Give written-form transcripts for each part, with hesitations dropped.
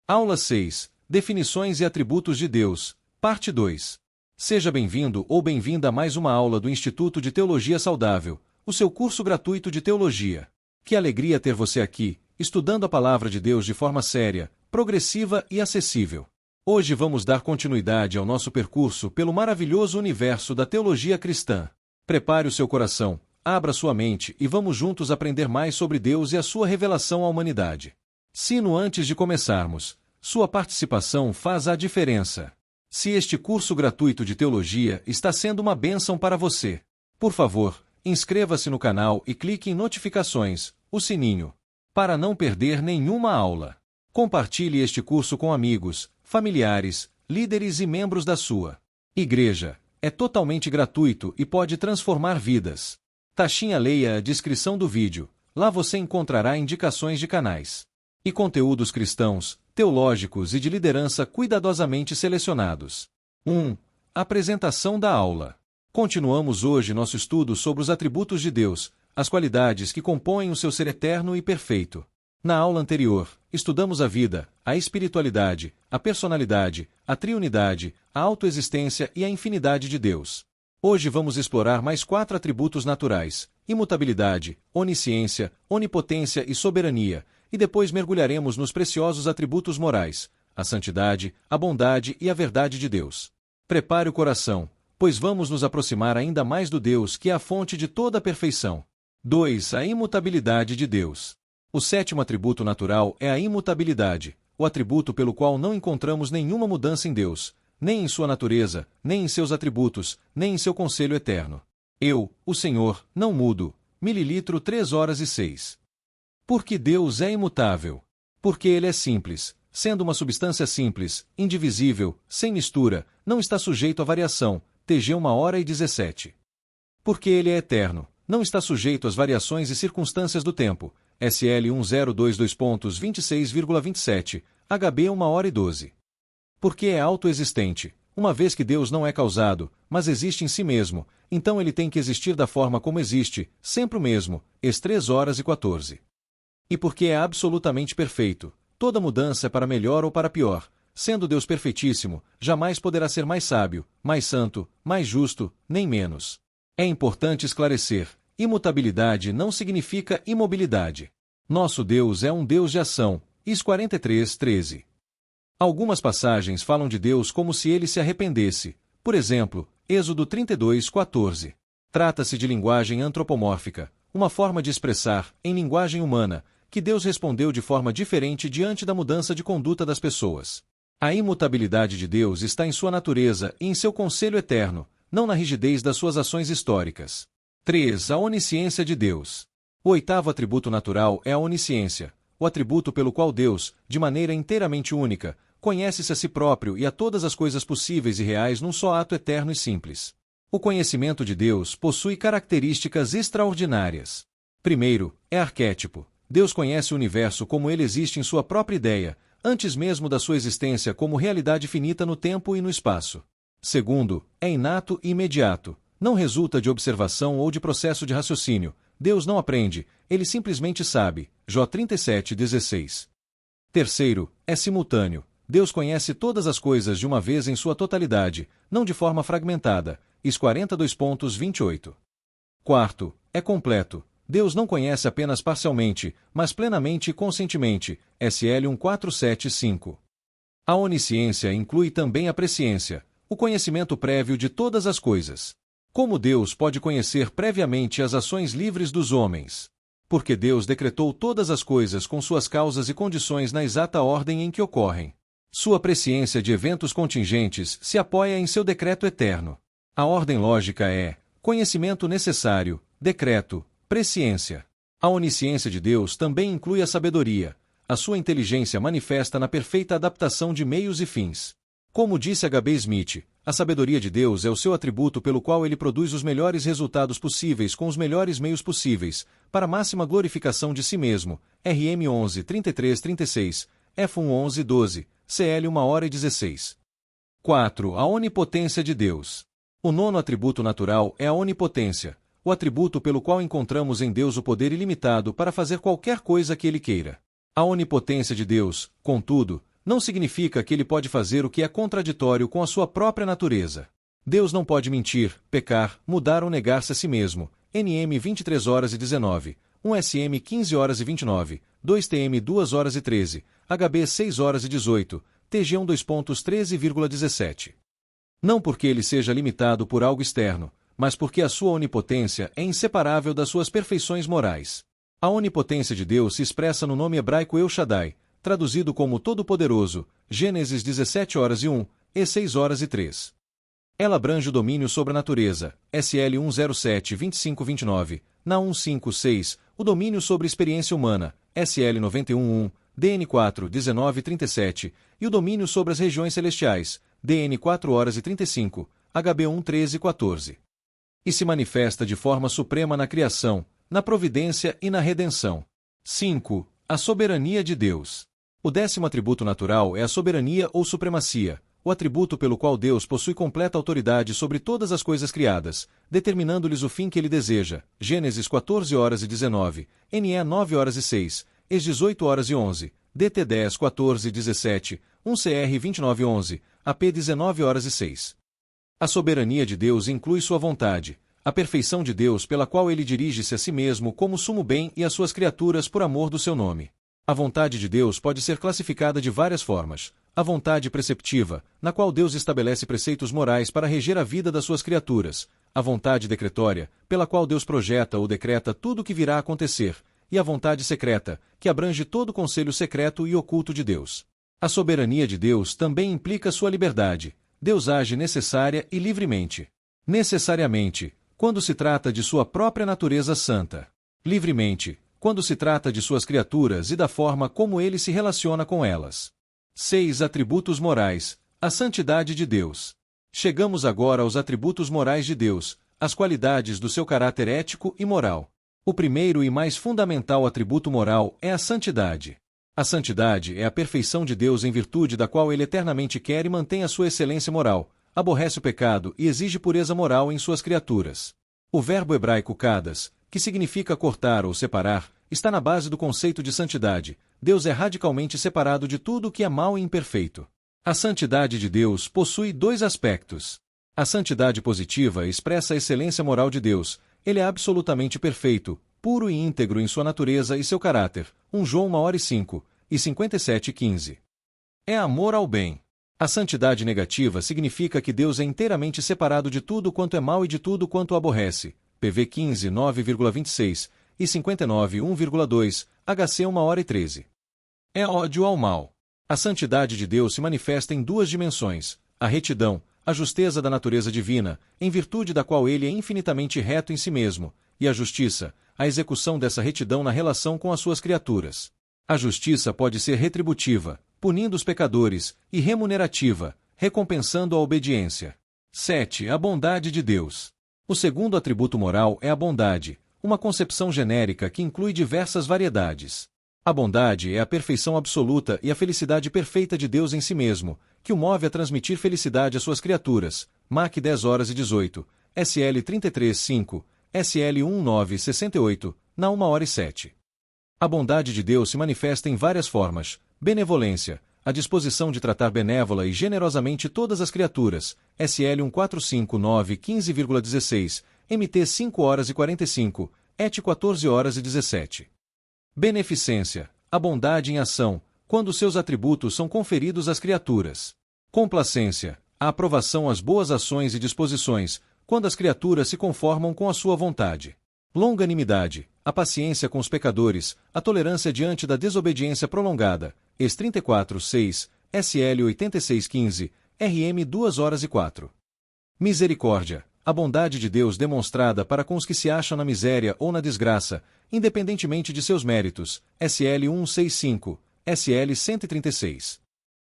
Aula 6. Definições e atributos de Deus, parte 2. Seja bem-vindo ou bem-vinda a mais uma aula do Instituto de Teologia Saudável, o seu curso gratuito de teologia. Que alegria ter você aqui, estudando a Palavra de Deus de forma séria, progressiva e acessível. Hoje vamos dar continuidade ao nosso percurso pelo maravilhoso universo da teologia cristã. Prepare o seu coração, abra sua mente e vamos juntos aprender mais sobre Deus e a sua revelação à humanidade. Sino antes de começarmos. Sua participação faz a diferença. Se este curso gratuito de teologia está sendo uma bênção para você, por favor, inscreva-se no canal e clique em notificações, o sininho, para não perder nenhuma aula. Compartilhe este curso com amigos, familiares, líderes e membros da sua igreja. É totalmente gratuito e pode transformar vidas. Taxinha, leia a descrição do vídeo. Lá você encontrará indicações de canais e conteúdos cristãos, teológicos e de liderança cuidadosamente selecionados. 1. Apresentação da aula. Continuamos hoje nosso estudo sobre os atributos de Deus, as qualidades que compõem o seu ser eterno e perfeito. Na aula anterior, estudamos a vida, a espiritualidade, a personalidade, a triunidade, a autoexistência e a infinidade de Deus. Hoje vamos explorar mais 4 atributos naturais: imutabilidade, onisciência, onipotência e soberania, e depois mergulharemos nos preciosos atributos morais, a santidade, a bondade e a verdade de Deus. Prepare o coração, pois vamos nos aproximar ainda mais do Deus que é a fonte de toda a perfeição. 2. A imutabilidade de Deus. O 7º atributo natural é a imutabilidade, o atributo pelo qual não encontramos nenhuma mudança em Deus, nem em sua natureza, nem em seus atributos, nem em seu conselho eterno. Eu, o Senhor, não mudo. Mililitro 3:06. Porque Deus é imutável. Porque Ele é simples, sendo uma substância simples, indivisível, sem mistura, não está sujeito a variação. TG 1h17. Porque Ele é eterno, não está sujeito às variações e circunstâncias do tempo. SL 1022.26,27, HB 1h12. Porque é autoexistente, uma vez que Deus não é causado, mas existe em si mesmo, então Ele tem que existir da forma como existe, sempre o mesmo, ES 3:14. E porque é absolutamente perfeito, toda mudança é para melhor ou para pior. Sendo Deus perfeitíssimo, jamais poderá ser mais sábio, mais santo, mais justo, nem menos. É importante esclarecer: imutabilidade não significa imobilidade. Nosso Deus é um Deus de ação. Is 43:13. Algumas passagens falam de Deus como se ele se arrependesse. Por exemplo, Êxodo 32:14. Trata-se de linguagem antropomórfica, uma forma de expressar, em linguagem humana, que Deus respondeu de forma diferente diante da mudança de conduta das pessoas. A imutabilidade de Deus está em sua natureza e em seu conselho eterno, não na rigidez das suas ações históricas. 3. A onisciência de Deus. O 8º atributo natural é a onisciência, o atributo pelo qual Deus, de maneira inteiramente única, conhece-se a si próprio e a todas as coisas possíveis e reais num só ato eterno e simples. O conhecimento de Deus possui características extraordinárias. Primeiro, é arquétipo. Deus conhece o universo como ele existe em sua própria ideia, antes mesmo da sua existência como realidade finita no tempo e no espaço. Segundo, é inato e imediato. Não resulta de observação ou de processo de raciocínio. Deus não aprende, ele simplesmente sabe. Jó 37:16. Terceiro, é simultâneo. Deus conhece todas as coisas de uma vez em sua totalidade, não de forma fragmentada. Is 42:28. Quarto, é completo. Deus não conhece apenas parcialmente, mas plenamente e conscientemente. SL 1475. A onisciência inclui também a presciência, o conhecimento prévio de todas as coisas. Como Deus pode conhecer previamente as ações livres dos homens? Porque Deus decretou todas as coisas com suas causas e condições na exata ordem em que ocorrem. Sua presciência de eventos contingentes se apoia em seu decreto eterno. A ordem lógica é: conhecimento necessário, decreto, presciência. A onisciência de Deus também inclui a sabedoria. A sua inteligência manifesta na perfeita adaptação de meios e fins. Como disse H.B. Smith, a sabedoria de Deus é o seu atributo pelo qual ele produz os melhores resultados possíveis com os melhores meios possíveis, para a máxima glorificação de si mesmo. RM 11:33-36, F1 11:12, CL 1h16. 4. A onipotência de Deus. O 9º atributo natural é a onipotência, o atributo pelo qual encontramos em Deus o poder ilimitado para fazer qualquer coisa que ele queira. A onipotência de Deus, contudo, não significa que ele pode fazer o que é contraditório com a sua própria natureza. Deus não pode mentir, pecar, mudar ou negar-se a si mesmo. NM 23h19, 1SM 15h29, 2TM 2h13, HB 6h18, TG 2.13,17. Não porque ele seja limitado por algo externo, mas porque a sua onipotência é inseparável das suas perfeições morais. A onipotência de Deus se expressa no nome hebraico El Shaddai, traduzido como Todo-Poderoso, Gênesis 17h01 e 6h03. Ela abrange o domínio sobre a natureza, SL 107 2529, na 156, o domínio sobre experiência humana, SL 91.1, DN 4 1937, e o domínio sobre as regiões celestiais, DN 4h35, HB 1 1314. E se manifesta de forma suprema na criação, na providência e na redenção. 5. A soberania de Deus. O 10º atributo natural é a soberania ou supremacia, o atributo pelo qual Deus possui completa autoridade sobre todas as coisas criadas, determinando-lhes o fim que ele deseja. Gênesis 14h19, NE 9h06, ES 18h11, DT 10 14 17, 1CR 2911, AP 19h06. A soberania de Deus inclui sua vontade, a perfeição de Deus pela qual ele dirige-se a si mesmo como sumo bem e às suas criaturas por amor do seu nome. A vontade de Deus pode ser classificada de várias formas. A vontade preceptiva, na qual Deus estabelece preceitos morais para reger a vida das suas criaturas. A vontade decretória, pela qual Deus projeta ou decreta tudo o que virá a acontecer. E a vontade secreta, que abrange todo o conselho secreto e oculto de Deus. A soberania de Deus também implica sua liberdade. Deus age necessária e livremente. Necessariamente, quando se trata de sua própria natureza santa. Livremente, quando se trata de suas criaturas e da forma como ele se relaciona com elas. 6 atributos morais. A santidade de Deus. Chegamos agora aos atributos morais de Deus, as qualidades do seu caráter ético e moral. O primeiro e mais fundamental atributo moral é a santidade. A santidade é a perfeição de Deus em virtude da qual ele eternamente quer e mantém a sua excelência moral, aborrece o pecado e exige pureza moral em suas criaturas. O verbo hebraico kadas, que significa cortar ou separar, está na base do conceito de santidade. Deus é radicalmente separado de tudo o que é mau e imperfeito. A santidade de Deus possui dois aspectos. A santidade positiva expressa a excelência moral de Deus. Ele é absolutamente perfeito, puro e íntegro em sua natureza e seu caráter. 1 João 1h05, e 57:15. É amor ao bem. A santidade negativa significa que Deus é inteiramente separado de tudo quanto é mau e de tudo quanto aborrece. PV 15, 9,26 e 59, 1,2, HC 1h13. É ódio ao mal. A santidade de Deus se manifesta em duas dimensões: a retidão, a justeza da natureza divina, em virtude da qual ele é infinitamente reto em si mesmo, e a justiça, a execução dessa retidão na relação com as suas criaturas. A justiça pode ser retributiva, punindo os pecadores, e remunerativa, recompensando a obediência. 7. A bondade de Deus. O segundo atributo moral é a bondade, uma concepção genérica que inclui diversas variedades. A bondade é a perfeição absoluta e a felicidade perfeita de Deus em si mesmo, que o move a transmitir felicidade às suas criaturas. Mac 10h18, SL 33:5, SL 1968, na 1h07. A bondade de Deus se manifesta em várias formas: benevolência, a disposição de tratar benévola e generosamente todas as criaturas, SL 1459 15,16, MT 5h45, ET 14h17. Beneficência, a bondade em ação, quando seus atributos são conferidos às criaturas. Complacência, a aprovação às boas ações e disposições, quando as criaturas se conformam com a sua vontade. Longanimidade, a paciência com os pecadores, a tolerância diante da desobediência prolongada, ES 34:6, SL 86:15, RM 2h04. Misericórdia, a bondade de Deus demonstrada para com os que se acham na miséria ou na desgraça, independentemente de seus méritos, SL 165, SL 136.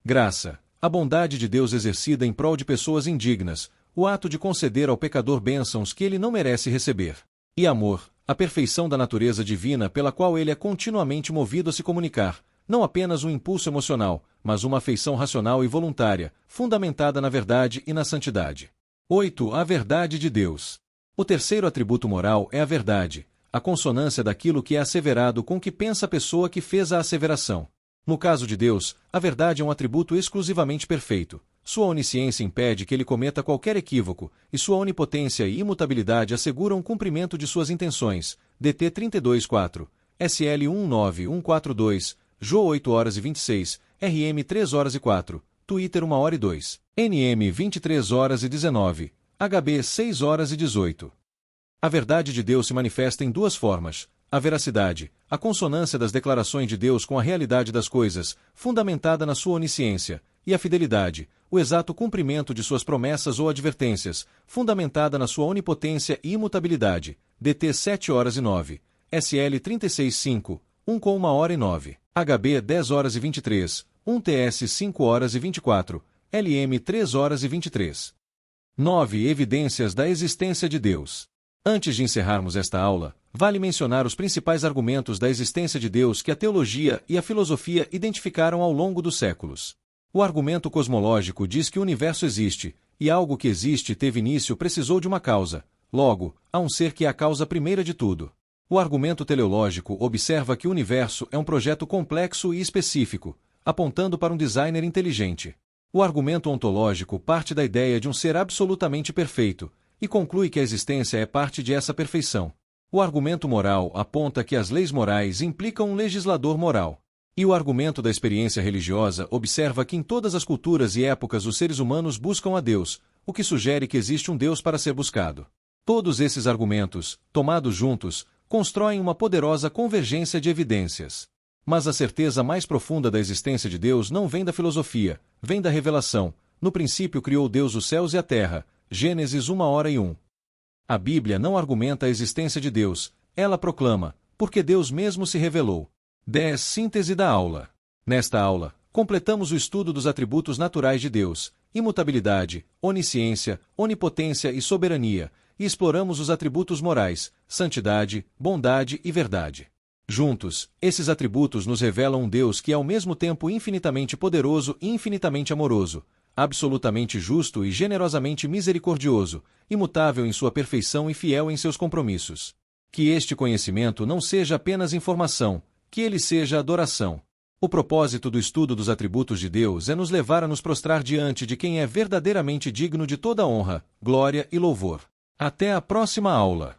Graça, a bondade de Deus exercida em prol de pessoas indignas, o ato de conceder ao pecador bênçãos que ele não merece receber. E amor, a perfeição da natureza divina pela qual ele é continuamente movido a se comunicar, não apenas um impulso emocional, mas uma afeição racional e voluntária, fundamentada na verdade e na santidade. 8. A verdade de Deus. O terceiro atributo moral é a verdade, a consonância daquilo que é asseverado com o que pensa a pessoa que fez a asseveração. No caso de Deus, a verdade é um atributo exclusivamente perfeito. Sua onisciência impede que ele cometa qualquer equívoco, e sua onipotência e imutabilidade asseguram o cumprimento de suas intenções. DT 32:4, SL 19142, JO 8h26, RM 3h04, Twitter 1h02, NM 23h19, HB 6h18. A verdade de Deus se manifesta em duas formas: a veracidade, a consonância das declarações de Deus com a realidade das coisas, fundamentada na sua onisciência, e a fidelidade, o exato cumprimento de suas promessas ou advertências, fundamentada na sua onipotência e imutabilidade. DT 7h09, SL 36:5, 1h09, HB 10h23, 1TS 5h24, LM 3h23. 9. Evidências da existência de Deus. Antes de encerrarmos esta aula, vale mencionar os principais argumentos da existência de Deus que a teologia e a filosofia identificaram ao longo dos séculos. O argumento cosmológico diz que o universo existe, e algo que existe teve início precisou de uma causa. Logo, há um ser que é a causa primeira de tudo. O argumento teleológico observa que o universo é um projeto complexo e específico, apontando para um designer inteligente. O argumento ontológico parte da ideia de um ser absolutamente perfeito, e conclui que a existência é parte de essa perfeição. O argumento moral aponta que as leis morais implicam um legislador moral. E o argumento da experiência religiosa observa que em todas as culturas e épocas os seres humanos buscam a Deus, o que sugere que existe um Deus para ser buscado. Todos esses argumentos, tomados juntos, constroem uma poderosa convergência de evidências. Mas a certeza mais profunda da existência de Deus não vem da filosofia, vem da revelação. No princípio criou Deus os céus e a terra. Gênesis 1h01. A Bíblia não argumenta a existência de Deus, ela proclama, porque Deus mesmo se revelou. 10. Síntese da aula. Nesta aula, completamos o estudo dos atributos naturais de Deus, imutabilidade, onisciência, onipotência e soberania, e exploramos os atributos morais, santidade, bondade e verdade. Juntos, esses atributos nos revelam um Deus que é ao mesmo tempo infinitamente poderoso e infinitamente amoroso, absolutamente justo e generosamente misericordioso, imutável em sua perfeição e fiel em seus compromissos. Que este conhecimento não seja apenas informação, que ele seja adoração. O propósito do estudo dos atributos de Deus é nos levar a nos prostrar diante de quem é verdadeiramente digno de toda honra, glória e louvor. Até a próxima aula.